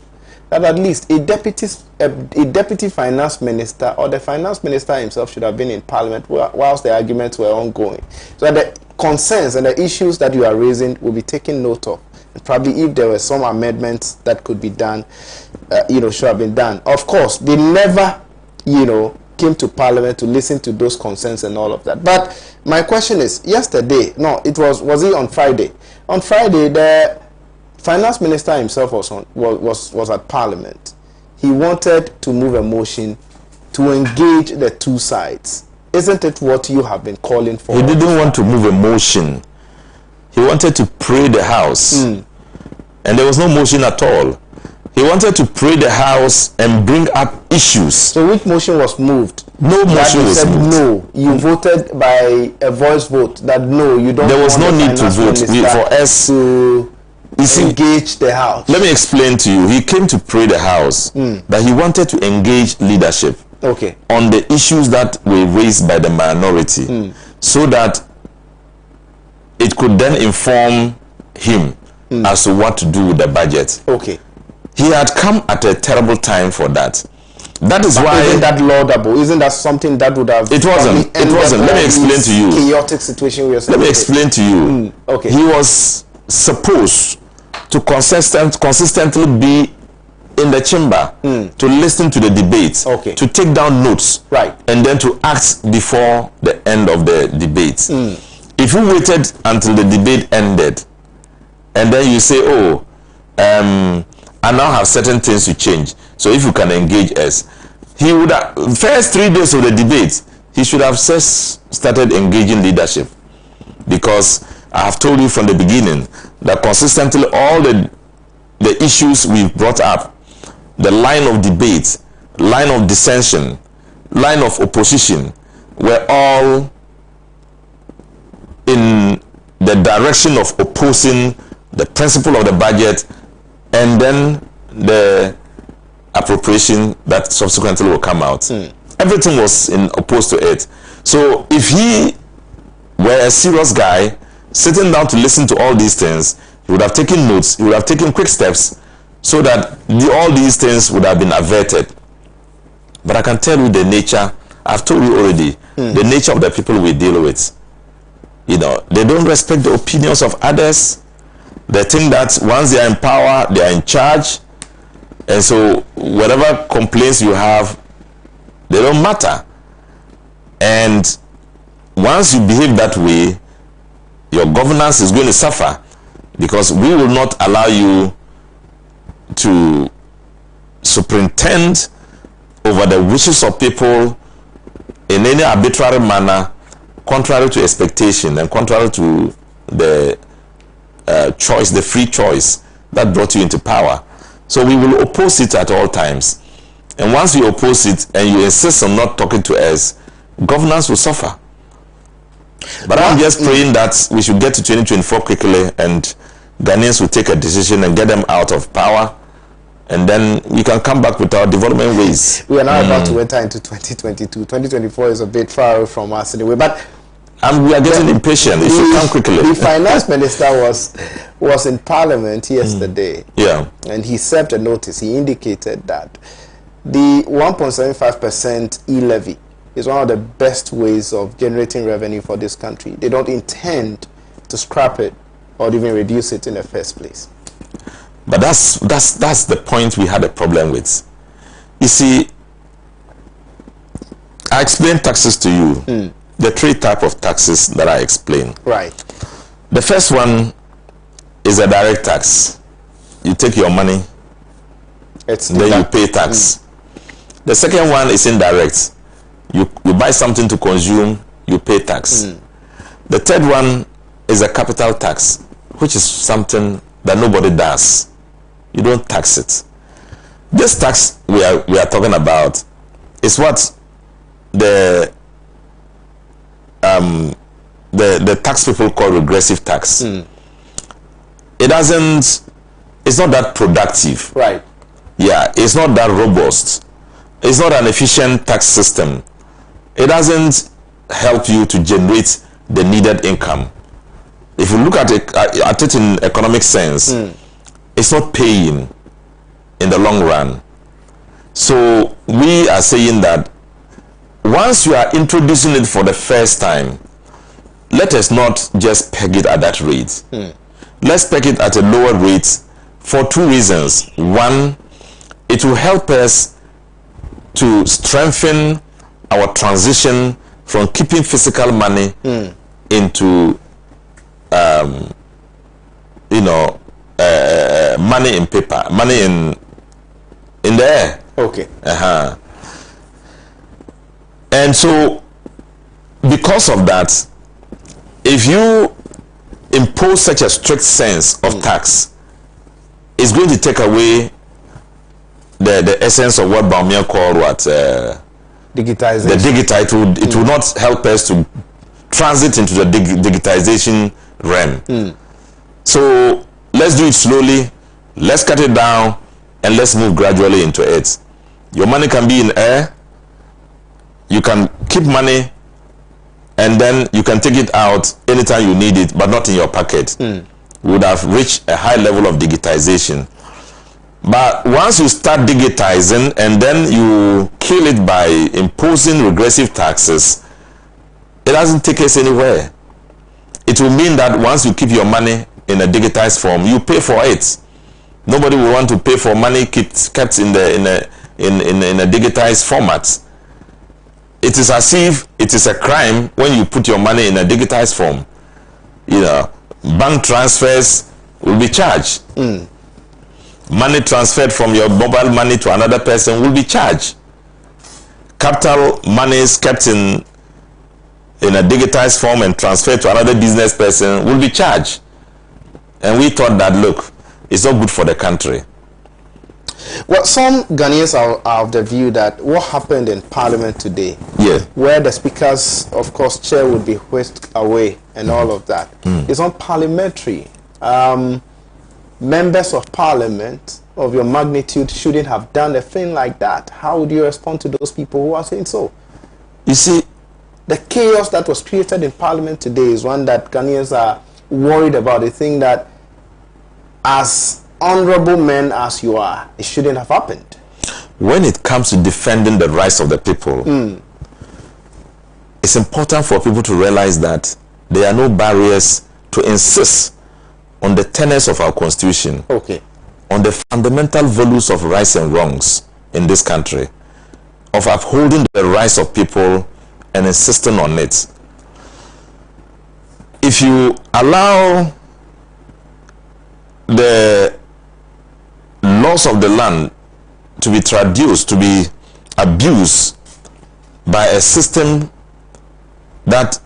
that at least a deputy finance minister or the finance minister himself should have been in Parliament whilst the arguments were ongoing, so that the concerns and the issues that you are raising will be taken note of, and probably if there were some amendments that could be done, should have been done. Of course, they never, came to Parliament to listen to those concerns and all of that. But my question is, yesterday, was it on Friday? On Friday, the finance minister himself was at Parliament. He wanted to move a motion to engage the two sides. Isn't it what you have been calling for? He didn't want to move a motion. He wanted to pray the House. And there was no motion at all. He wanted to pray the House and bring up issues. So which motion was moved? No motion was moved. No. You voted by a voice vote that no, you don't. There was no need to vote for us to engage the House. Let me explain to you. He came to pray the House, but he wanted to engage leadership on the issues that were raised by the minority, so that it could then inform him as to what to do with the budget. He had come at a terrible time for that. That is why. Isn't that laudable? Isn't that something that would have? It wasn't. It wasn't. Let me explain to you. Chaotic situation we are. Let me explain to you. He was supposed to consistently be in the chamber to listen to the debate, to take down notes, and then to act before the end of the debate. If you waited until the debate ended, and then you say, "Oh, I now have certain things to change, so if you can engage us," he would have, first 3 days of the debate, he should have started engaging leadership, because I have told you from the beginning that consistently all the issues we've brought up, the line of debate, line of dissension, line of opposition, were all in the direction of opposing the principle of the budget and then the appropriation that subsequently will come out. Everything was opposed to it. So if he were a serious guy sitting down to listen to all these things, he would have taken notes, he would have taken quick steps so that all these things would have been averted. But I can tell you the nature, I've told you already, the nature of the people we deal with. You know, they don't respect the opinions of others. They think that once they are in power, they are in charge. And so whatever complaints you have, they don't matter. And once you behave that way, your governance is going to suffer, because we will not allow you to superintend over the wishes of people in any arbitrary manner, contrary to expectation and contrary to the choice, the free choice that brought you into power. So we will oppose it at all times. And once you oppose it and you insist on not talking to us, governance will suffer. But I'm just praying that we should get to 2024 quickly, and Ghanaians will take a decision and get them out of power, and then we can come back with our development ways. We are now about to enter into 2022. 2024 is a bit far away from us anyway, but we are getting impatient. It should come quickly. The finance minister was in Parliament yesterday, and he served a notice. He indicated that the 1.75% e-levy is one of the best ways of generating revenue for this country. They don't intend to scrap it or even reduce it in the first place. But that's the point we had a problem with. You see, I explained taxes to you. The three types of taxes that I explained. The first one is a direct tax. You take your money, then you pay tax. The second one is indirect. You buy something to consume, you pay tax. The third one is a capital tax, which is something that nobody does. You don't tax it. This tax we are talking about is what the tax people call regressive tax. It's not that productive. Yeah, it's not that robust. It's not an efficient tax system. It doesn't help you to generate the needed income. If you look at it in economic sense, it's not paying in the long run. So we are saying that once you are introducing it for the first time, let us not just peg it at that rate. Let's peg it at a lower rate for two reasons. One, it will help us to strengthen our transition from keeping physical money into money in paper, money in the air. And so because of that, if you impose such a strict sense of tax, it's going to take away the essence of what Baumia called digitization. It will not help us to transit into the digitization realm. So let's do it slowly, let's cut it down, and let's move gradually into it. Your money can be in air, you can keep money, and then you can take it out anytime you need it, but not in your pocket. We would have reached a high level of digitization. But once you start digitizing and then you kill it by imposing regressive taxes, it doesn't take us anywhere. It will mean that once you keep your money in a digitized form, you pay for it. Nobody will want to pay for money kept in a digitized format. It is as if it is a crime when you put your money in a digitized form. You know, bank transfers will be charged. Money transferred from your mobile money to another person will be charged. Capital monies kept in a digitized form and transferred to another business person will be charged. And we thought that, look, it's not good for the country. Well, some Ghanaians are of the view that what happened in Parliament today, where the Speaker's, of course, chair would be whisked away and all of that, is unparliamentary. Members of Parliament of your magnitude shouldn't have done a thing like that. How would you respond to those people who are saying so? You see, the chaos that was created in Parliament today is one that Ghanaians are worried about. They think that as honorable men as you are, it shouldn't have happened. When it comes to defending the rights of the people, it's important for people to realize that there are no barriers to insist on the tenets of our constitution, on the fundamental values of rights and wrongs in this country, of upholding the rights of people and insisting on it. If you allow the laws of the land to be traduced, to be abused by a system that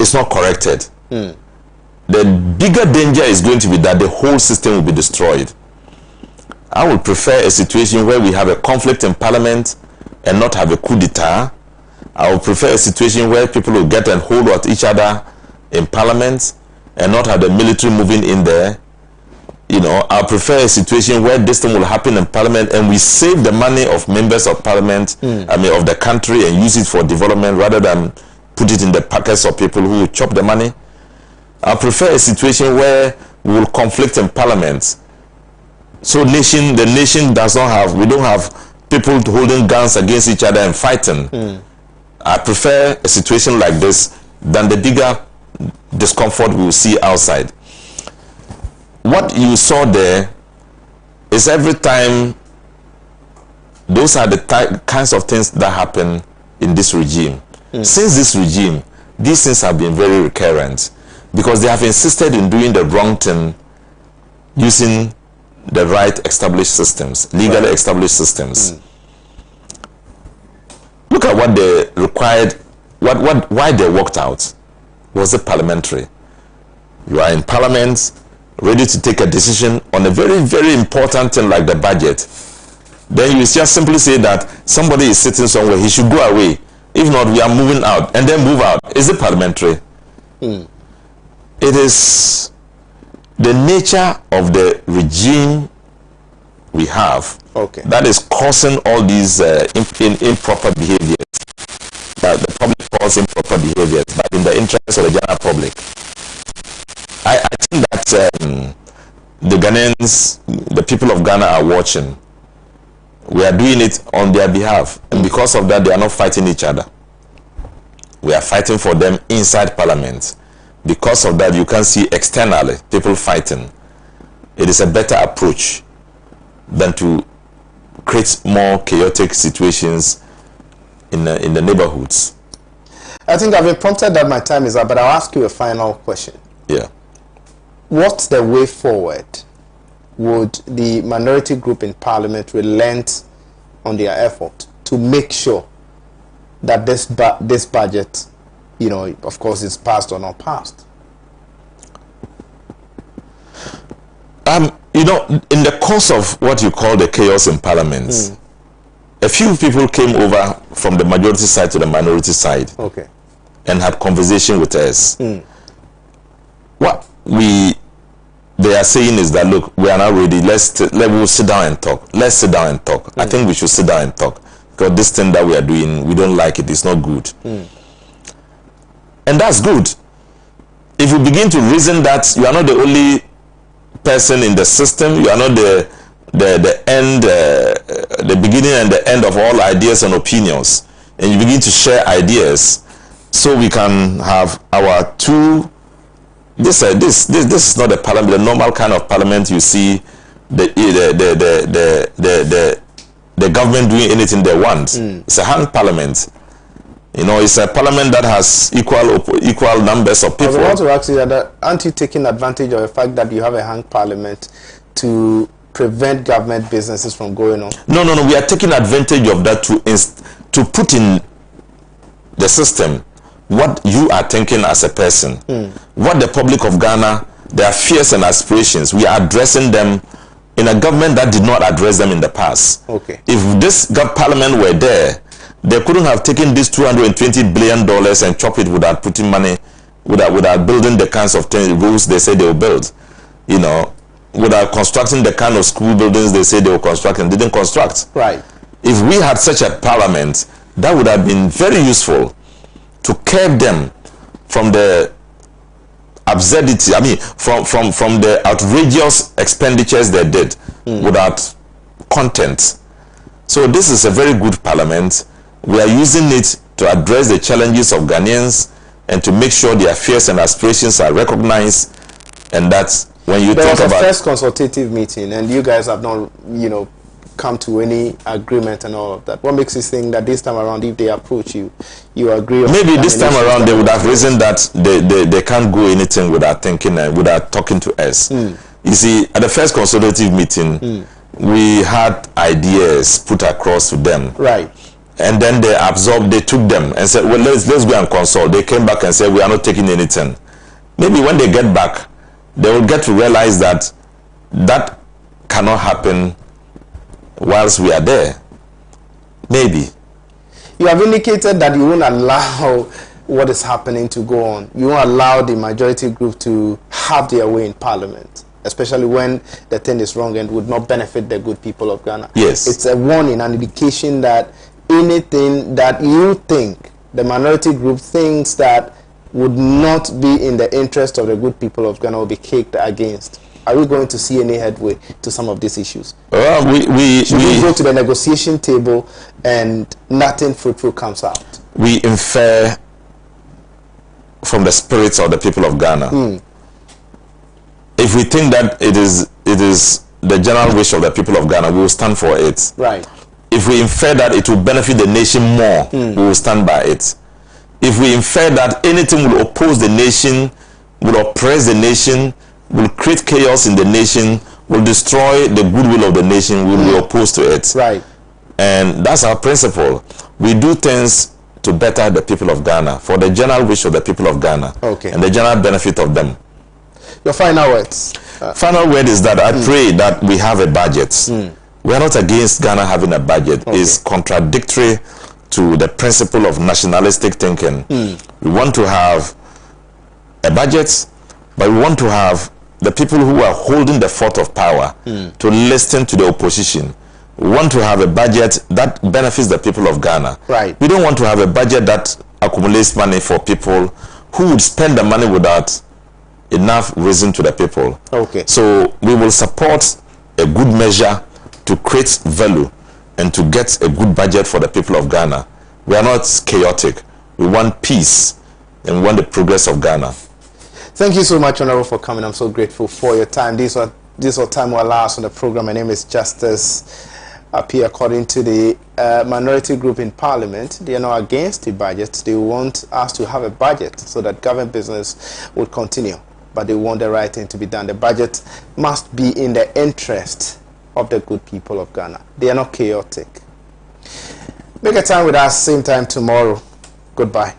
is not corrected, the bigger danger is going to be that the whole system will be destroyed. I would prefer a situation where we have a conflict in Parliament and not have a coup d'etat. I would prefer a situation where people will get and hold at each other in Parliament and not have the military moving in there. You know, I prefer a situation where this thing will happen in Parliament and we save the money of members of Parliament, of the country, and use it for development rather than put it in the pockets of people who will chop the money. I prefer a situation where we will conflict in Parliament. So the nation does not have, we don't have people holding guns against each other and fighting. I prefer a situation like this than the bigger discomfort we will see outside. What you saw there is every time, those are the kinds of things that happen in this regime. Since this regime, these things have been very recurrent because they have insisted in doing the wrong thing using the right established systems, legally established systems. Look at what they required, why they walked out. Was it parliamentary? You are in Parliament, ready to take a decision on a very, very important thing like the budget. Then you just simply say that somebody is sitting somewhere, he should go away. If not, we are moving out, and then move out. Is it parliamentary? It is the nature of the regime we have that is causing all these improper behaviors. That the public calls improper behaviors, but in the interest of the general public. I think that the Ghanaians, the people of Ghana are watching. We are doing it on their behalf, and because of that, they are not fighting each other. We are fighting for them inside Parliament. Because of that, you can see externally people fighting. It is a better approach than to create more chaotic situations in the neighborhoods. I think I've been prompted that my time is up, but I'll ask you a final question. Yeah. What's the way forward? Would the minority group in Parliament relent on their effort to make sure that this budget, you know, of course, is passed or not passed? You know, in the course of what you call the chaos in Parliament, a few people came over from the majority side to the minority side, and had conversation with us. What they are saying is that, look, we are now ready. Let's sit down and talk. Let's sit down and talk. I think we should sit down and talk, because this thing that we are doing, we don't like it. It's not good, and that's good. If you begin to reason that you are not the only person in the system, you are not the end, the beginning and the end of all ideas and opinions, and you begin to share ideas, so we can have our two. This is not a parliament, the normal kind of parliament you see the government doing anything they want. It's a hung parliament. You know, it's a parliament that has equal numbers of people. I want to ask you that, aren't you taking advantage of the fact that you have a hung parliament to prevent government businesses from going on? No. We are taking advantage of that to put in the system what you are thinking as a person, what the public of Ghana, their fears and aspirations, we are addressing them in a government that did not address them in the past. If this parliament were there, they couldn't have taken this $220 billion and chopped it without putting money, without building the kinds of roads they say they will build, you know, without constructing the kind of school buildings they say they will construct and didn't construct. Right. If we had such a parliament, that would have been very useful to curb them from the absurdity, I mean, from the outrageous expenditures they did without content. So this is a very good parliament. We are using it to address the challenges of Ghanaians and to make sure their fears and aspirations are recognized, and that's when you talk about... There was a first consultative meeting, and you guys have not, you know, come to any agreement and all of that. What makes you think that this time around, if they approach you, you agree on? Maybe this time around they would have reasoned that they can't go anything without thinking and without talking to us. You see, at the first consultative meeting, we had ideas put across to them. Right. And then they absorbed, they took them and said, well, let's go and consult. They came back and said, we are not taking anything. Maybe when they get back, they will get to realize that that cannot happen whilst we are there. Maybe. You have indicated that you won't allow what is happening to go on. You won't allow the majority group to have their way in Parliament, especially when the thing is wrong and would not benefit the good people of Ghana. Yes. It's a warning, an indication that anything that you think, the minority group thinks that would not be in the interest of the good people of Ghana will be kicked against. Are we going to see any headway to some of these issues? Should we go to the negotiation table and nothing fruitful comes out? We infer from the spirits of the people of Ghana. If we think that it is the general wish of the people of Ghana, we will stand for it. Right. If we infer that it will benefit the nation more, we will stand by it. If we infer that anything will oppose the nation, will oppress the nation, will create chaos in the nation, will destroy the goodwill of the nation, we will be opposed to it. Right. And that's our principle. We do things to better the people of Ghana, for the general wish of the people of Ghana, and the general benefit of them. Your final words? Final word is that I pray that we have a budget. We are not against Ghana having a budget. It's contradictory to the principle of nationalistic thinking. We want to have a budget, but we want to have the people who are holding the fort of power to listen to the opposition. We want to have a budget that benefits the people of Ghana. Right. We don't want to have a budget that accumulates money for people who would spend the money without enough reason to the people. So we will support a good measure to create value and to get a good budget for the people of Ghana. We are not chaotic. We want peace and we want the progress of Ghana. Thank you so much, Honorable, for coming. I'm so grateful for your time. This was time will allow us on the program. My name is Justice Appiah. According to the minority group in Parliament, they are not against the budget. They want us to have a budget so that government business will continue. But they want the right thing to be done. The budget must be in the interest of the good people of Ghana. They are not chaotic. Make a time with us, same time tomorrow. Goodbye.